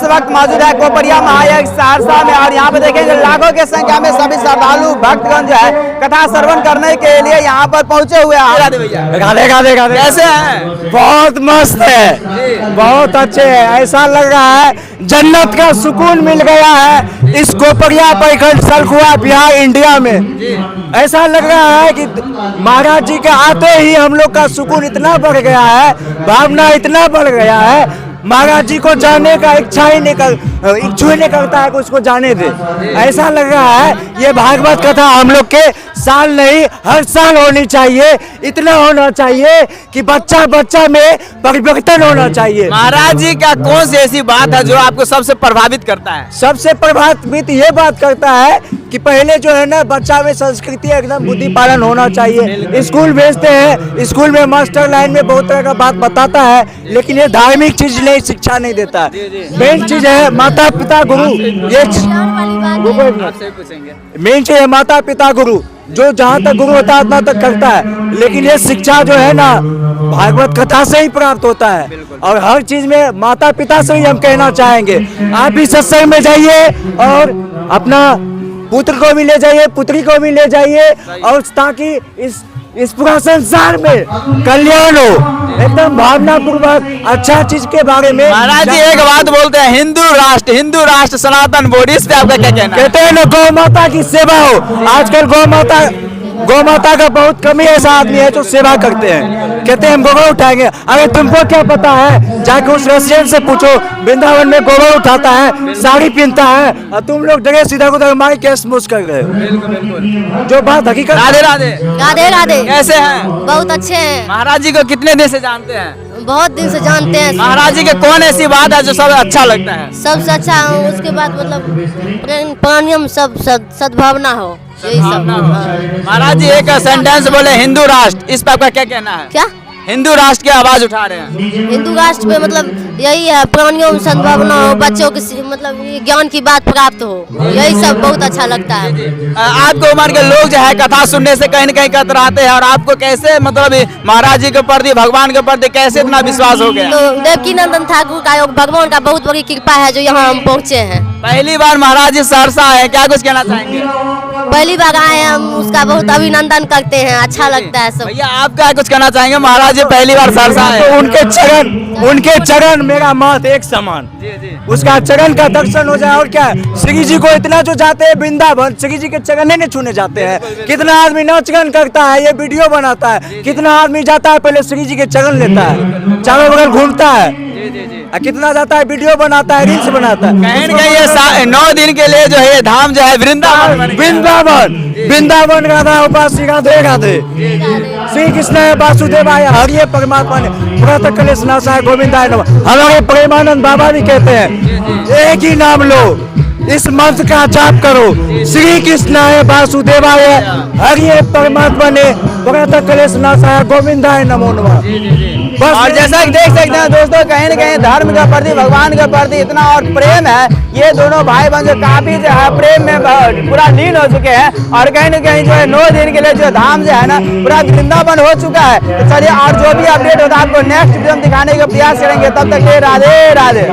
वक्त मौजूद है कोपरिया महायज्ञ सहरसा में और यहाँ पे देखेंगे लाखों की संख्या में सभी श्रद्धालु भक्तगण जो है कथा श्रवण करने के लिए यहाँ पर पहुंचे हुए हैं। राधे भैया, राधे राधे राधे। कैसे हैं? बहुत मस्त है, बहुत अच्छे है। ऐसा लग रहा है जन्नत का सुकून मिल गया है इस कोपरिया प्रखंड सलखुआ बिहार इंडिया में। ऐसा लग रहा है कि महाराज जी के आते ही हम लोग का सुकून इतना बढ़ गया है, भावना इतना बढ़ गया है, महाराज जी को जाने का इच्छा ही नहीं करता है कि उसको जाने दे। ऐसा लग रहा है ये भागवत कथा हम लोग के साल नहीं हर साल होनी चाहिए। इतना होना चाहिए कि बच्चा बच्चा में परिवर्तन होना चाहिए। महाराज जी का कौन सी ऐसी बात है जो आपको सबसे प्रभावित करता है? सबसे प्रभावित ये बात करता है कि पहले जो है ना बच्चा में संस्कृति एकदम बुद्धि पालन होना चाहिए। स्कूल भेजते हैं, स्कूल में मास्टर लाइन में बहुत तरह का बात बताता है, लेकिन ये धार्मिक चीज नहीं शिक्षा नहीं देता है। मेन चीज है माता पिता गुरु, ये मेन चीज है माता पिता गुरु। जो जहाँ तक गुरु होता है उतना तक करता है, लेकिन ये शिक्षा जो है ना भागवत कथा से ही प्राप्त होता है। और हर चीज में माता पिता से ही हम कहना चाहेंगे, आप भी सत्संग में जाइए और अपना पुत्र को भी ले जाइए, पुत्री को भी ले जाइए, और ताकि इस पूरा संसार में कल्याण हो, एकदम भावना पूर्वक अच्छा चीज के बारे में। महाराज जी एक बात बोलते हैं, हिंदू राष्ट्र सनातन बोर्ड, इस पे आपका क्या कहना है? कहते हैं ना गौ माता की सेवा हो। आजकल गौ माता का बहुत कमी ऐसा आदमी है जो सेवा करते हैं, कहते हैं हम गोबर उठाएंगे। अरे तुमको क्या पता है, जाके उस रसियन से पूछो, वृंदावन में गोबर उठाता है, साड़ी पहनता है, और तुम लोग ड्रेस इधर उधर हमारे केस मुस कर रहे हो। जो बात हकीकत। राधे राधे। राधे राधे। कैसे हैं? बहुत अच्छे हैं। महाराज जी को कितने दिन से जानते हैं? बहुत दिन से जानते हैं। महाराज जी के कौन ऐसी बात है जो सबसे अच्छा लगता है? सबसे अच्छा उसके बाद मतलब प्राणियम सब सद्भावना हो, यही सब। महाराज जी एक सेंटेंस बोले हिंदू राष्ट्र, इस पर आपका क्या कहना है? क्या हिंदू राष्ट्र की आवाज उठा रहे हैं? हिंदू राष्ट्र पे मतलब यही है, प्राणियों में सद्भावना हो, बच्चों के मतलब ज्ञान की बात प्राप्त हो, यही सब बहुत अच्छा लगता है। आपको उम्र के लोग जो है कथा सुनने से कहीं न कहीं कतराते हैं, और आपको कैसे मतलब महाराज जी के प्रति, भगवान के प्रति कैसे इतना विश्वास हो गया? तो देवकी नंदन ठाकुर का भगवान का बहुत बड़ी कृपा है जो यहाँ हम पहुँचे हैं। पहली बार महाराज जी सहरसा आए, क्या कुछ कहना चाहेंगे? पहली बार आए हम, उसका बहुत अभिनंदन करते हैं, अच्छा लगता है सब। भैया आप क्या कुछ कहना चाहेंगे? महाराज जी पहली बार सहरसा आए, तो उनके चरण मेरा मत एक समान, उसका चरण का दर्शन हो जाए। और क्या, श्री जी को इतना जो जाते हैं वृंदावन, श्री जी के चरण नहीं छूने जाते हैं। कितना आदमी नाचगान करता है, ये वीडियो बनाता है, कितना आदमी जाता है पहले श्री जी के चरण लेता है, चारों बगल घूमता है, कितना जाता है वीडियो बनाता है, रील्स बनाता है। कहीं न कहीं ये 9 दिन के लिए जो है ये धाम जो है वृंदावन राधा उपासी राधे राधे। श्री कृष्ण वासुदेवाय, हरिये परमात्मा ने पुरातन कलेश नाशाय गोविंदाय नमः। हमारे प्रेमानंद बाबा भी कहते हैं एक ही नाम लो, इस मंत्र का जाप करो, श्री कृष्णाय वासुदेवाय हरिये परमात्मा ने पुरातन कलेश नाशाय गोविंदाय नमो नमः। और जैसा कि देख सकते हैं दोस्तों, कहीं न कहीं धर्म के प्रति, भगवान के प्रति इतना और प्रेम है, ये दोनों भाई बहन जो काफी जो है प्रेम में पूरा लीन हो चुके हैं। और कहीं न कहीं जो है 9 दिन के लिए जो धाम जो है ना पूरा वृंदावन हो चुका है। तो चलिए, और जो भी अपडेट होता है आपको नेक्स्ट वीडियो में दिखाने का प्रयास करेंगे। तब तक राधे राधे।